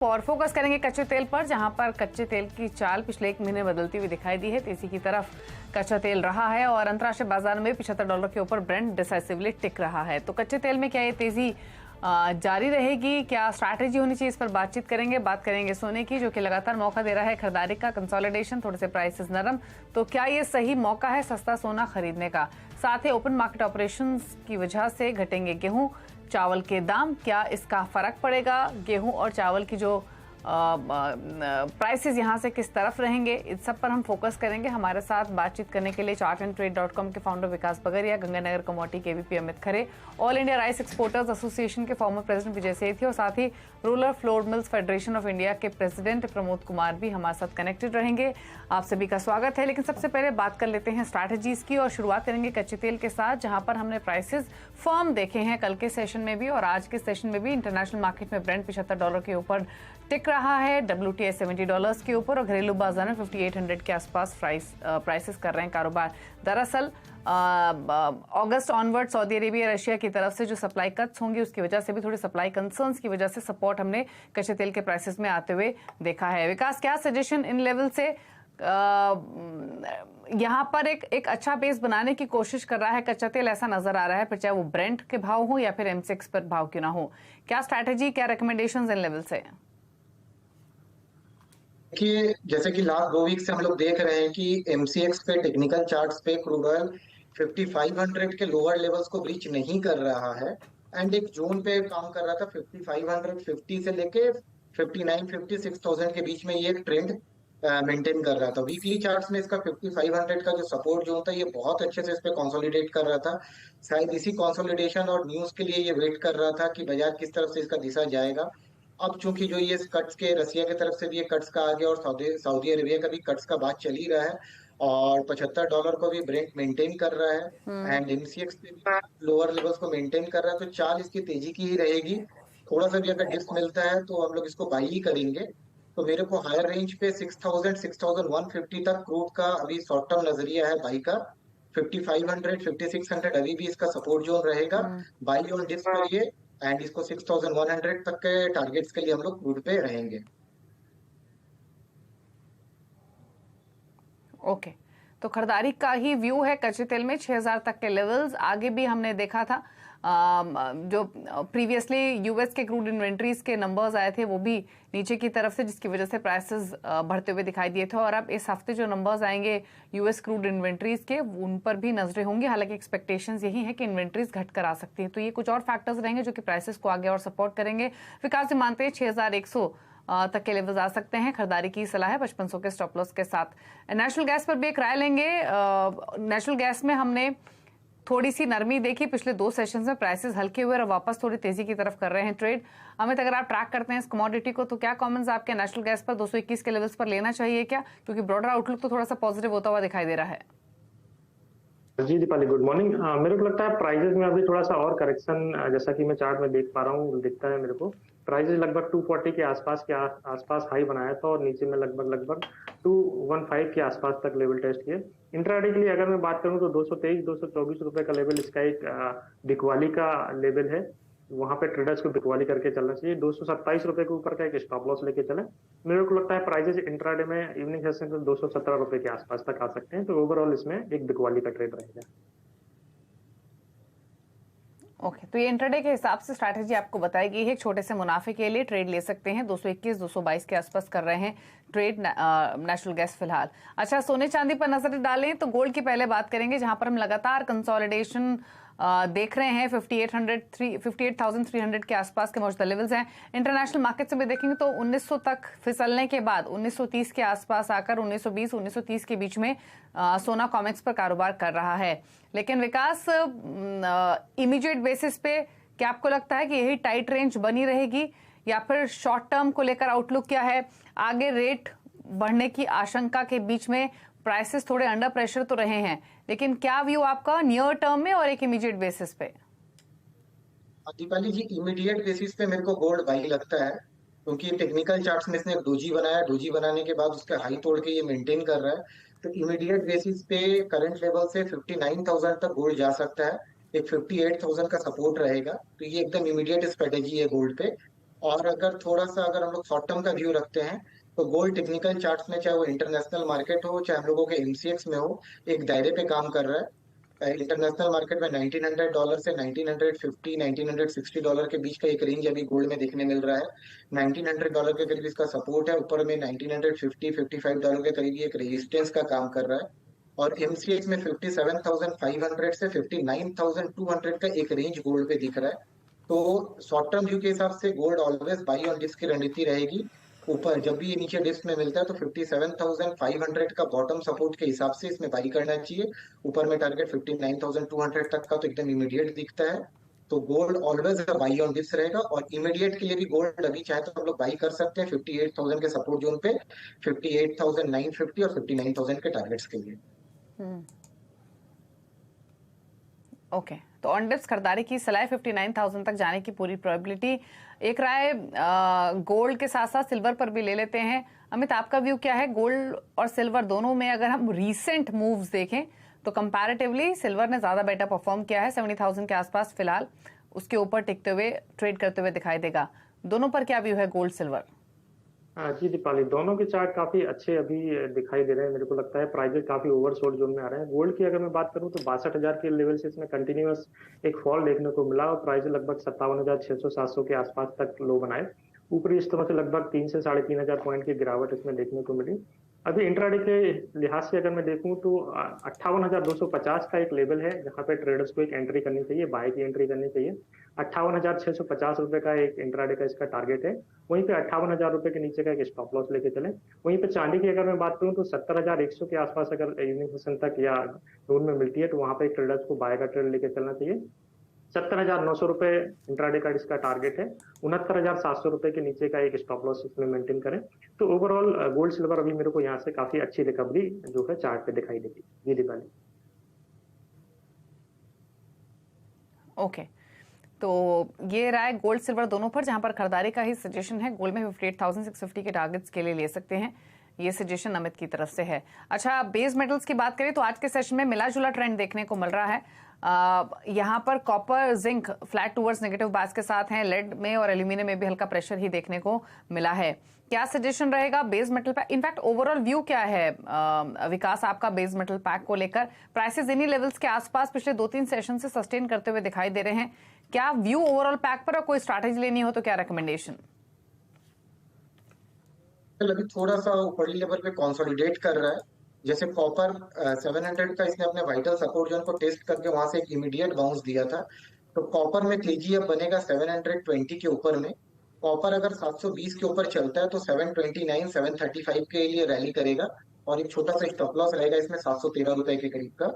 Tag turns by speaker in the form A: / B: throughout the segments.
A: और फोकस करेंगे कच्चे तेल पर, जहां पर कच्चे तेल की चाल पिछले एक महीने बदलती हुई दिखाई दी है। तेजी की तरफ कच्चा तेल रहा है और अंतर्राष्ट्रीय बाजार में $75 के ऊपर ब्रेंट डिसाइसिवली टिक रहा है। तो कच्चे तेल में क्या ये तेजी जारी रहेगी, क्या स्ट्रैटेजी होनी चाहिए, इस पर बातचीत करेंगे। बात करेंगे सोने की, जो कि लगातार मौका दे रहा है खरीदारी का, कंसोलिडेशन, थोड़े से प्राइसेस नरम, तो क्या ये सही मौका है सस्ता सोना खरीदने का। साथ ही ओपन मार्केट ऑपरेशंस की वजह से घटेंगे गेहूं चावल के दाम, क्या इसका फर्क पड़ेगा। गेहूं और चावल की जो प्राइसेस यहाँ से किस तरफ रहेंगे, इस सब पर हम फोकस करेंगे। हमारे साथ बातचीत करने के लिए chartandtrade.com के फाउंडर विकास बगरिया, गंगानगर कमोडिटी के VP Amit Khare, all India rice exporters association के फॉर्मर प्रेसिडेंट विजय सेठी और साथ ही rural flour mills federation of India के प्रेसिडेंट प्रमोद कुमार भी हमारे साथ कनेक्टेड रहेंगे। आप सभी का स्वागत है। लेकिन सबसे पहले बात कर लेते हैं स्ट्रैटेजीज की और शुरुआत करेंगे कच्चे तेल के साथ, जहां पर हमने प्राइसेस फर्म देखे हैं कल के सेशन में भी और आज के सेशन में भी। इंटरनेशनल मार्केट में ब्रेंट $75 के ऊपर टिक रहा है, WTI $70 के ऊपर और घरेलू बाजार में 5800 के आसपास प्राइसेस कर रहे हैं कारोबार। दरअसल अगस्त ऑनवर्ड सऊदी अरेबिया रशिया की तरफ से जो सप्लाई कट्स होंगी उसकी वजह से भी, थोड़ी सप्लाई कंसर्न्स की वजह से सपोर्ट हमने कच्चे तेल के प्राइसेस में आते हुए देखा है। विकास, क्या सजेशन इन लेवल से यहाँ पर एक अच्छा बेस बनाने की कोशिश कर रहा है कच्चा तेल, ऐसा नजर आ रहा है, फिर चाहे वो ब्रेंट के भाव हो या फिर M6 पर भाव क्यों ना हो। क्या स्ट्रैटेजी, क्या रिकमेंडेशंस इन लेवल से?
B: देखिए, जैसे कि लास्ट 2 वीक से हम लोग देख रहे हैं कि MCX पे टेक्निकल चार्ट्स पे क्रूड ऑयल 5500 के लोअर लेवल्स को ब्रीच नहीं कर रहा है एंड एक जोन पे काम कर रहा था 5550 से लेके 59-56,000 के बीच में ये एक ट्रेंड मेंटेन कर रहा था। वीकली चार्ट्स में इसका 5500 का जो सपोर्ट जोन था ये बहुत अच्छे से इस पे कंसोलिडेट कर रहा था। शायद इसी कंसोलिडेशन और न्यूज के लिए ये वेट कर रहा था कि बाजार किस तरफ से इसका दिशा जाएगा। अब चूंकि जो ये कट्स के रसिया की तरफ से भी ये कट्स का आ गया और सऊदी अरेबिया का भी कट्स का बात चल ही रहा है और $75 को भी ब्रेंट मेंटेन कर रहा है एंड MCX पे भी लोअर लेवल्स को मेंटेन कर रहा है, तो चाल इसकी तेजी की ही रहेगी। थोड़ा सा भी अगर डिप्स मिलता है तो हम लोग इसको बाई ही करेंगे। तो मेरे को हायर रेंज पे 6150 तक क्रूड का अभी शॉर्ट टर्म नजरिया है बाई का। 5500 अभी भी इसका सपोर्ट जोन रहेगा, बाई ऑन डिप्स करिए एंड इसको 6100 तक के टारगेट्स के लिए हम लोग क्रूड पे रहेंगे।
A: ओके, तो खरीदारी का ही व्यू है कच्चे तेल में 6000 तक के लेवल्स। आगे भी हमने देखा था जो प्रीवियसली यूएस के क्रूड इन्वेंट्रीज के नंबर्स आए थे वो भी नीचे की तरफ से, जिसकी वजह से प्राइसेस बढ़ते हुए दिखाई दिए थे। और अब इस हफ्ते जो नंबर्स आएंगे यूएस क्रूड इन्वेंट्रीज के, उन पर भी नजरें होंगी। हालांकि एक्सपेक्टेशंस यही है कि इन्वेंट्रीज घट कर आ सकती है, तो ये कुछ और फैक्टर्स रहेंगे जो कि प्राइसेस को आगे और सपोर्ट करेंगे। विकास जी मानते हैं 6100 तक के लेवल्स आ सकते हैं। खरीदारी की सलाह है 5500 के स्टॉप लॉस के साथ। नेशनल गैस पर भी एक राय लेंगे। नेशनल गैस में हमने थोड़ी सी नरमी देखी, पिछले 2 सेशंस में प्राइसेस हल्के हुए और वापस थोड़ी तेजी की तरफ कर रहे हैं ट्रेड। अमित, अगर आप ट्रैक करते हैं इस कमोडिटी को, तो क्या कमेंट्स आपके नेशनल गैस पर 221 के लेवल्स पर लेना चाहिए क्या, क्योंकि ब्रॉडर आउटलुक तो थोड़ा सा पॉजिटिव होता हुआ दिखाई दे रहा है।
C: जी दीपाली, गुड मॉर्निंग। मेरे को लगता है प्राइजेस में अभी थोड़ा सा और करेक्शन, जैसा कि मैं चार्ट में देख पा रहा हूँ, दिखता है मेरे को। प्राइजेस लगभग 240 के आसपास हाई बनाया था और नीचे में लगभग 215 के आसपास तक लेवल टेस्ट किए। इंट्राडे के लिए अगर मैं बात करूं तो 223-224 रुपए का लेवल इसका एक बिकवाली का लेवल है। वहां पे ट्रेडर्स को बिकवाली करके चलना चाहिए। 227 रुपए के ऊपर का एक स्टॉप लॉस लेके चले। मेरे को लगता है प्राइजेस इंट्राडे में इवनिंग सेशन में 217 रुपए के आसपास तक आ सकते हैं, तो ओवरऑल इसमें एक बिकवाली का ट्रेड रहेगा।
A: ओके, तो ये इंट्राडे के हिसाब से स्ट्रैटेजी आपको बताई गई है। एक छोटे से मुनाफे के लिए ट्रेड ले सकते हैं। 221-222 के आसपास कर रहे हैं ट्रेड नेशनल गैस फिलहाल। अच्छा, सोने चांदी पर नजर डालें तो गोल्ड की पहले बात करेंगे, जहां पर हम लगातार कंसोलिडेशन देख रहे हैं। 58,300 के आसपास के मौजूदा लेवल्स हैं। इंटरनेशनल मार्केट से भी देखेंगे तो 1900 तक फिसलने के बाद 1930 के आसपास आकर 1920-1930 के बीच में सोना कॉमेक्स पर कारोबार कर रहा है। लेकिन विकास, इमीडिएट बेसिस पे क्या आपको लगता है कि यही टाइट रेंज बनी रहेगी, या फिर शॉर्ट टर्म को लेकर आउटलुक क्या है? आगे रेट बढ़ने की आशंका के बीच में प्राइसेस थोड़े अंडर प्रेशर तो रहे हैं, लेकिन क्या व्यू आपका नियर टर्म में और एक इमीडिएट बेसिस पे?
B: दीपाली जी, इमीडिएट बेसिस पे मेरे को गोल्ड बाई लगता है, क्योंकि टेक्निकल चार्ट्स में इसने एक डोजी बनाया, डोजी बनाने के बाद उसका हाई तोड़ के ये मेंटेन कर रहा है। तो इमीडिएट बेसिस पे करंट लेवल से 59,000 तक गोल्ड जा सकता है। एक 58,000 का सपोर्ट रहेगा, तो ये एकदम इमीडिएट स्ट्रेटेजी है गोल्ड पे। और अगर थोड़ा सा अगर हम लोग शॉर्ट टर्म का व्यू रखते हैं तो गोल्ड टेक्निकल चार्ट्स में, चाहे वो इंटरनेशनल मार्केट हो चाहे हम लोगों के एमसीएक्स में हो, एक दायरे पे काम कर रहा है। इंटरनेशनल मार्केट में $1900 से 1950 $1960 के बीच का एक रेंज अभी गोल्ड में देखने मिल रहा है। $1900 के करीब इसका सपोर्ट है, ऊपर में 1950 $55 के करीब ये एक रेजिस्टेंस का काम कर रहा है। और एमसीएक्स में 57,500 से 59,200 का एक रेंज गोल्ड पे दिख रहा है। तो शॉर्ट टर्म व्यू के हिसाब से गोल्ड ऑलवेज बाई ऑन डिस्क की रणनीति रहेगी। ऊपर जब भी ये नीचे डिस्क में मिलता है तो 57,500 का बॉटम सपोर्ट के हिसाब से इसमें बाई करना चाहिए। ऊपर में टारगेट 59,200 तक का तो एकदम इमीडिएट दिखता है। तो gold always buy on dips रहेगा। और इमीडिएट के लिए भी गोल्ड अभी चाहे तो हम लोग बाई कर सकते हैं 58,000 के सपोर्ट जोन पे, 58,950 और 59,000 के टारगेट्स के लिए।
A: ओके, तो ऑन डिप्स खरीदारी की सलाह, 59,000 तक जाने की पूरी प्रोबेबिलिटी। एक राय गोल्ड के साथ साथ सिल्वर पर भी ले लेते हैं। अमित, आपका व्यू क्या है? गोल्ड और सिल्वर दोनों में अगर हम रीसेंट मूव्स देखें तो कंपैरेटिवली सिल्वर ने ज्यादा बेटर परफॉर्म किया है, 70,000 के आसपास फिलहाल उसके ऊपर टिकते हुए ट्रेड करते हुए दिखाई देगा। दोनों पर क्या व्यू है, गोल्ड सिल्वर?
C: जी दीपाली, दोनों के चार्ट काफी अच्छे अभी दिखाई दे रहे हैं। मेरे को लगता है प्राइजेस काफी ओवरसोल्ड जोन में आ रहे हैं। गोल्ड की अगर मैं बात करूं तो 62,000 के लेवल से इसमें कंटिन्यूअस एक फॉल देखने को मिला और प्राइस लगभग 57,600-700 के आसपास तक लो बनाए। ऊपरी स्तरों से लगभग 3 से 3,500 पॉइंट की गिरावट इसमें देखने को मिली। अभी इंट्राडे के लिहाज से अगर मैं देखूं तो 58,250 का एक लेवल है जहां पे ट्रेडर्स को एक एंट्री करनी चाहिए, बाय की एंट्री करनी चाहिए। 58,650 रुपए का एक इंट्राडे का इसका टारगेट है। वहीं पे 58,000 रुपए के नीचे का एक स्टॉप लॉस लेके चले। वहीं पे चांदी की अगर मैं बात करूं तो 70,100 के आसपास अगर इवनिंग सेशन तक या नून में मिलती है तो वहां पे ट्रेडर्स को बाय का ट्रेड लेके चलना चाहिए। 70,900 रुपए इंट्राडे का इसका टारगेट है। 69,700 रुपए के नीचे का एक स्टॉप लॉस इसमें मेंटेन करें। तो ओवरऑल गोल्ड सिल्वर अभी मेरे को यहाँ से काफी अच्छी रिकवरी जो है चार्ट पे दिखाई देगी। जी दीपाली।
A: ओके, तो ये राय गोल्ड सिल्वर दोनों पर, जहां पर खरीदारी का ही सजेशन है। गोल्ड में 58,650 के टारगेट्स के लिए ले सकते हैं, ये सजेशन अमित की तरफ से है। अच्छा, बेस मेटल्स की बात करें तो आज के सेशन में मिला जुला ट्रेंड देखने को मिल रहा है। यहाँ पर copper zinc flat towards negative bias के साथ हैं। लेड में और एल्यूमिनियम में भी हल्का प्रेशर ही देखने को मिला है। क्या सजेशन रहेगा base metal pack? In fact overall view क्या है विकास आपका बेस मेटल पैक को लेकर? प्राइसेस इन्हीं लेवल्स के आसपास पिछले 2-3 सेशन से सस्टेन करते हुए दिखाई दे रहे हैं। क्या व्यू ओवरऑल पैक पर, और कोई स्ट्रैटेजी लेनी हो तो क्या रिकमेंडेशन?
B: अभी थोड़ा सा ऊपरी लेवल पे कंसोलिडेट कर रहा है। जैसे कॉपर 700 का इसने अपने वाइटल सपोर्ट जोन को टेस्ट करके वहां से एक इमीडिएट बाउंस दिया था। तो कॉपर में तेजी अब बनेगा 720 के ऊपर में। कॉपर अगर 720 के ऊपर चलता है तो 729 735 के लिए रैली करेगा और एक छोटा सा स्टॉप लॉस रहेगा इसमें 713 रुपए के करीब का।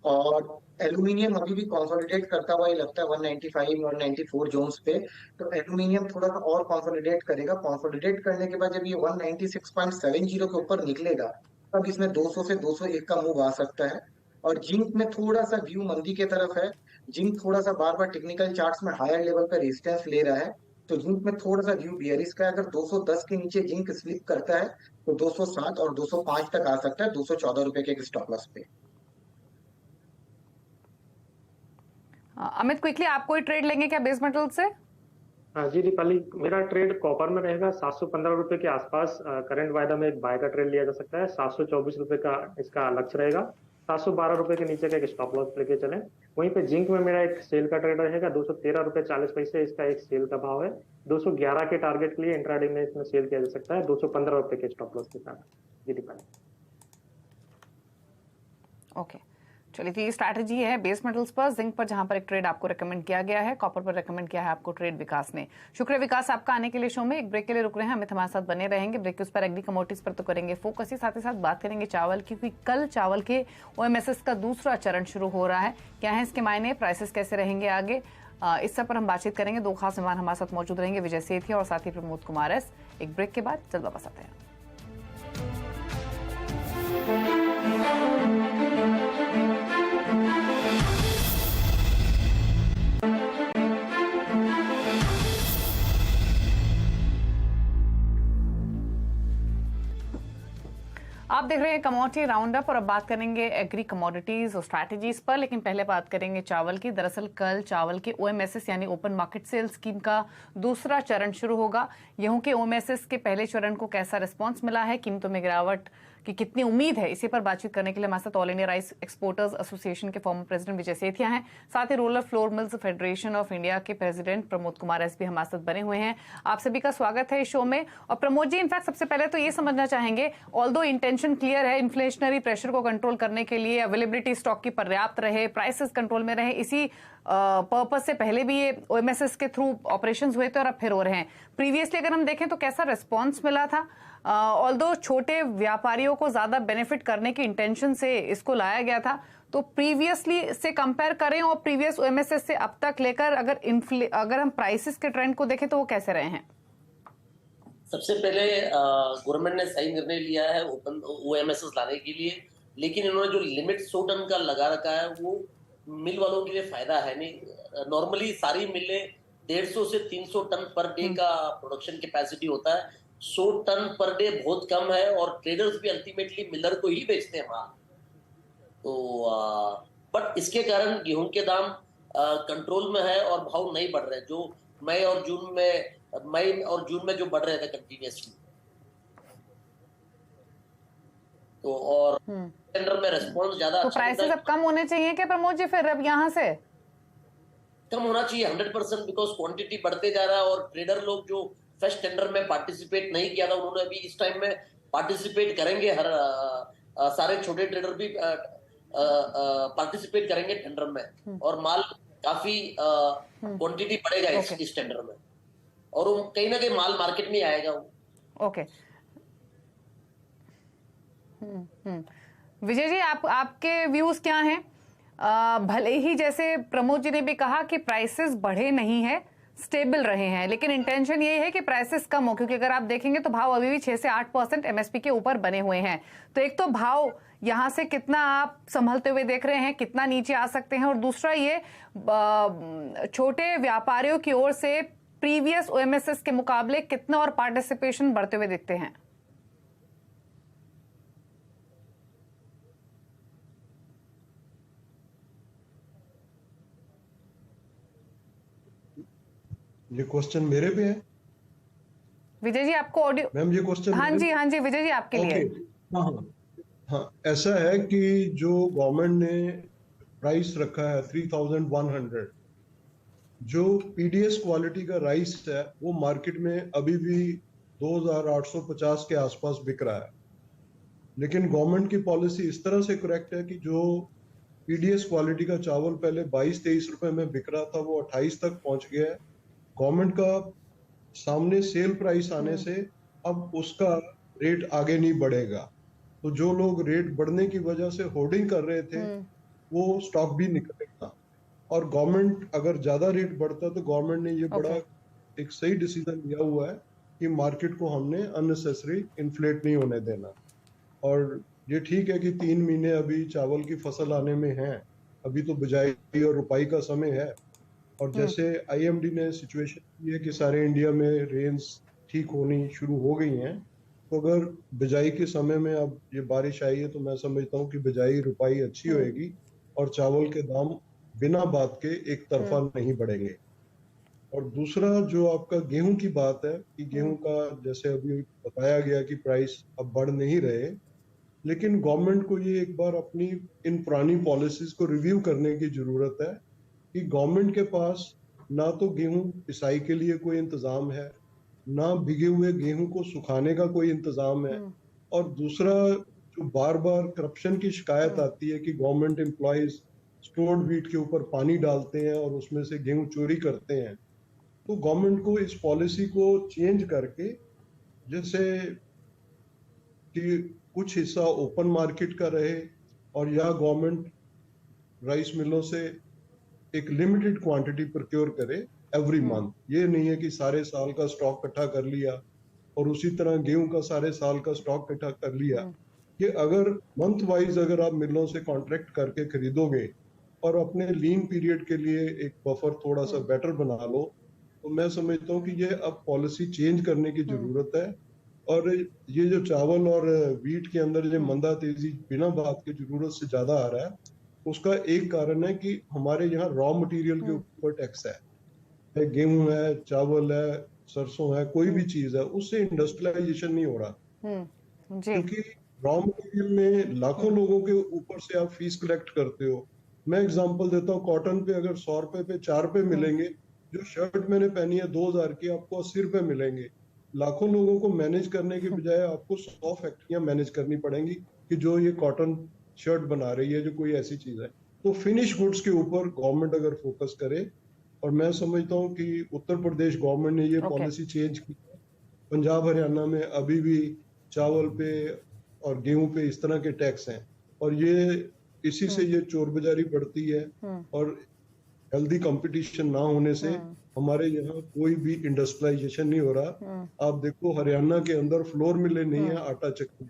B: और एल्यूमिनियम अभी भी कंसोलिडेट करता हुआ ही लगता है 195 194 जोन्स पे। तो एल्यूमिनियम थोड़ा सा और कंसोलिडेट करेगा। कंसोलिडेट करने के बाद जब ये 196.70 के ऊपर निकलेगा तब इसमें 200 से 201 का मूव आ सकता है। और जिंक में थोड़ा सा व्यू मंदी के तरफ है। जिंक थोड़ा सा बार बार टेक्निकल चार्ट्स में हायर लेवल पर रेजिस्टेंस ले रहा है। तो जिंक में थोड़ा सा व्यू बियरिश का है। अगर 210 के नीचे जिंक स्लिप करता है तो 207 और 205 तक आ सकता है 214 रुपए के एक स्टॉप लॉस पे।
A: अमित, क्विकली आप कोई ट्रेड लेंगे क्या बेस मेटल से?
C: जी दीपाली, मेरा ट्रेड कॉपर में रहेगा 715 रुपए के आसपास। करंट वायदा में एक बाय का ट्रेड लिया जा सकता है। 724 रुपए का इसका लक्ष्य रहेगा। 712 रुपए के नीचे का एक स्टॉप लॉस लेके चलें। वहीं पे जिंक में मेरा एक सेल का ट्रेड रहेगा 213 रुपए 40 पैसे इसका एक सेल का भाव है। 211 के टारगेट के लिए इंट्राडे में इसमें सेल किया जा सकता है 215 रुपए के स्टॉप लॉस के साथ। जी दीपाली।
A: ओके, चलिए, तो ये स्ट्रैटेजी है बेस मेटल्स पर। जिंक पर जहां पर एक ट्रेड आपको रेकमेंड किया गया है, कॉपर पर रेकमेंड किया है आपको ट्रेड विकास ने। शुक्रिया विकास आपका आने के लिए शो में। एक ब्रेक के लिए रुक रहे हैं, अमित हमारे साथ बने रहेंगे। ब्रेक के उस पर एग्री कमोडिटीज पर तो करेंगे फोकस ही, साथ ही साथ बात करेंगे चावल की, क्योंकि कल चावल के OMSS का दूसरा चरण शुरू हो रहा है। क्या है इसके मायने, प्राइसेस कैसे रहेंगे आगे, इस सब पर हम बातचीत करेंगे। 2 खास मेहमान हमारे साथ मौजूद रहेंगे, विजय सेठी और साथ ही प्रमोद कुमार एस। एक ब्रेक के बाद जल्द वापस आते हैं। आप देख रहे हैं कमोडिटी राउंड अप और अब बात करेंगे एग्री कमोडिटीज और स्ट्रैटेजीज पर, लेकिन पहले बात करेंगे चावल की। दरअसल कल चावल के ओएमएसएस यानी ओपन मार्केट सेल स्कीम का दूसरा चरण शुरू होगा। गेहूं के ओएमएसएस के पहले चरण को कैसा रिस्पांस मिला है, कीमतों में गिरावट की कितनी उम्मीद है, इसी पर बातचीत करने के लिए हमारे साथ all India rice exporters association के फॉर्मर प्रेसिडेंट विजय सेठिया हैं। साथ ही rural flour mills federation of India के प्रेसिडेंट प्रमोद कुमार एस भी हमारे साथ बने हुए हैं। आप सभी का स्वागत है इस शो में। और प्रमोद जी, इनफैक्ट सबसे पहले तो ये समझना चाहेंगे, ऑल्दो इंटेंशन क्लियर है, इन्फ्लेशनरी प्रेशर को कंट्रोल करने के लिए अवेलेबिलिटी स्टॉक की पर्याप्त रहे, प्राइसेस कंट्रोल में रहे, इसी पर्पस से पहले भी ये ओएमएसएस के थ्रू ऑपरेशंस हुए थे और अब फिर हो रहे हैं। प्रीवियसली अगर हम देखें तो कैसा रिस्पांस मिला था? ऑल्दो छोटे व्यापारियों को ज्यादा बेनिफिट करने की इंटेंशन से इसको लाया गया था, तो प्रीवियसली से कंपेयर करें और प्रीवियस ओएमएसएस से अब तक लेकर अगर हम प्राइसेस के ट्रेंड को देखें तो वो कैसे रहे हैं?
D: सबसे पहले गवर्नमेंट ने सही निर्णय लिया है ओपन ओएमएसएस लाने के लिए, लेकिन इन्होंने जो लिमिट 100 टन का लगा रखा है वो मिल वालों के लिए फायदा है नहीं। नॉर्मली सारी मिलें 150 से 300 टन पर डे का प्रोडक्शन कैपेसिटी होता है। 100 टन पर डे बहुत कम है और ट्रेडर्स भी अल्टीमेटली मिलर को ही बेचते हैं माल। तो बट इसके कारण गेहूं के दाम कंट्रोल में है और भाव नहीं बढ़ रहे, जो मई और जून में जो बढ़ रहे थे कंटिन्यूसली। तो और टेंडर में रिस्पांस ज्यादा
A: तो प्राइसेस अब कम होने चाहिए क्या प्रमोद जी? फिर अब यहाँ से
D: कम होना चाहिए 100%, बिकॉज क्वांटिटी बढ़ते जा रहा है और ट्रेडर लोग जो फर्स्ट टेंडर में पार्टिसिपेट नहीं किया था उन्होंने अभी इस टाइम में पार्टिसिपेट करेंगे। हर सारे छोटे ट्रेडर भी पार्टिसिपेट करेंगे टेंडर में और माल काफी क्वांटिटी बढ़ेगा इस टेंडर में और वो कहीं ना कहीं माल मार्केट में आएगा।
A: ओके विजय जी, आपके व्यूज क्या हैं? भले ही जैसे प्रमोद जी ने भी कहा कि प्राइसेस बढ़े नहीं है, स्टेबल रहे हैं, लेकिन इंटेंशन ये है कि प्राइसेस कम हो, क्योंकि अगर आप देखेंगे तो भाव अभी भी 6 से 8% एमएसपी के ऊपर बने हुए हैं। तो एक तो भाव यहाँ से कितना आप संभलते हुए देख रहे हैं, कितना नीचे आ सकते हैं, और दूसरा ये छोटे व्यापारियों की ओर से प्रीवियस ओएमएसएस के मुकाबले कितना और पार्टिसिपेशन बढ़ते हुए दिखते हैं?
E: ये क्वेश्चन मेरे पे है
A: विजय जी, आपको ऑडियो
E: मैम? ये क्वेश्चन
A: हाँ जी विजय जी, आपके लिए।
E: हाँ, ऐसा है कि जो गवर्नमेंट ने प्राइस रखा है 3100, जो पीडीएस क्वालिटी का राइस है वो मार्केट में अभी भी 2850 के आसपास बिक रहा है। लेकिन गवर्नमेंट की पॉलिसी इस तरह से करेक्ट है कि जो पीडीएस क्वालिटी का चावल पहले 22-23 रुपए में बिक रहा था वो 28 तक पहुंच गया है। गवर्नमेंट का सामने सेल प्राइस आने से अब उसका रेट आगे नहीं बढ़ेगा, तो जो लोग रेट बढ़ने की वजह से होर्डिंग कर रहे थे वो स्टॉक भी निकलेगा। और गवर्नमेंट अगर ज्यादा रेट बढ़ता तो गवर्नमेंट ने ये बड़ा एक सही डिसीजन लिया हुआ है कि मार्केट को हमने अननेसेसरी इन्फ्लेट नहीं होने देना। और ये ठीक है कि 3 महीने अभी चावल की फसल आने में है, अभी तो बिजाई और रुपाई का समय है। और जैसे आईएमडी ने सिचुएशन की है कि सारे इंडिया में रेंज ठीक होनी शुरू हो गई हैं, तो अगर बिजाई के समय में अब ये बारिश आई है तो मैं समझता हूँ कि बिजाई रुपाई अच्छी होएगी और चावल के दाम बिना बात के एक तरफा नहीं बढ़ेंगे। और दूसरा जो आपका गेहूं की बात है कि गेहूं का जैसे अभी बताया गया कि प्राइस अब बढ़ नहीं रहे, लेकिन गवर्नमेंट को ये एक बार अपनी इन पुरानी पॉलिसीज को रिव्यू करने की जरूरत है कि गवर्नमेंट के पास ना तो गेहूं पिसाई के लिए कोई इंतजाम है, ना भीगे हुए गेहूं को सुखाने का कोई इंतजाम है। और दूसरा जो बार बार करप्शन की शिकायत आती है कि गवर्नमेंट एम्प्लॉयज स्टोर्ड व्हीट के ऊपर पानी डालते हैं और उसमें से गेहूं चोरी करते हैं, तो गवर्नमेंट को इस पॉलिसी को चेंज करके जैसे कि कुछ हिस्सा ओपन मार्केट का रहे और या गवर्नमेंट राइस मिलों से एक लिमिटेड क्वांटिटी प्रोक्योर करे एवरी मंथ। ये नहीं है कि सारे साल का स्टॉक इकट्ठा कर लिया और उसी तरह गेहूं का सारे साल का स्टॉक इकट्ठा कर लिया। ये अगर मंथ वाइज अगर आप मिलों से कॉन्ट्रैक्ट करके खरीदोगे और अपने लीन पीरियड के लिए एक बफर थोड़ा सा बेटर बना लो, तो मैं समझता हूँ कि ये अब पॉलिसी चेंज करने की जरूरत है। और ये जो चावल और वीट के अंदर जो मंदा तेजी बिना बात के जरूरत से ज्यादा आ रहा है, उसका एक कारण है कि हमारे यहाँ रॉ मटेरियल के ऊपर टैक्स है। गेहूं है, चावल है, सरसों है, कोई भी चीज है, उससे इंडस्ट्रियलाइजेशन नहीं हो रहा,
A: जी
E: क्योंकि रॉ मटेरियल में लाखों लोगों के ऊपर से आप फीस कलेक्ट करते हो। मैं एग्जांपल देता हूँ, कॉटन पे अगर 100 रुपए पे 4 रुपए मिलेंगे, जो शर्ट मैंने पहनी है 2000 की, आपको 80 रुपए मिलेंगे। लाखों लोगों को मैनेज करने के बजाय आपको 100 फैक्ट्रियां मैनेज करनी पड़ेंगी कि जो ये कॉटन शर्ट बना रही है, जो कोई ऐसी चीज है। तो फिनिश गुड्स के ऊपर गवर्नमेंट अगर फोकस करे, और मैं समझता हूँ कि उत्तर प्रदेश गवर्नमेंट ने ये पॉलिसी चेंज की, पंजाब हरियाणा में अभी भी चावल पे और गेहूं पे इस तरह के टैक्स हैं, और ये इसी से ये चोर बाजारी बढ़ती है, और हेल्दी कंपटीशन ना होने से हमारे यहाँ कोई भी इंडस्ट्रियलाइजेशन नहीं हो रहा। आप देखो, हरियाणा के अंदर फ्लोर मिलें नहीं है, आटा चक्की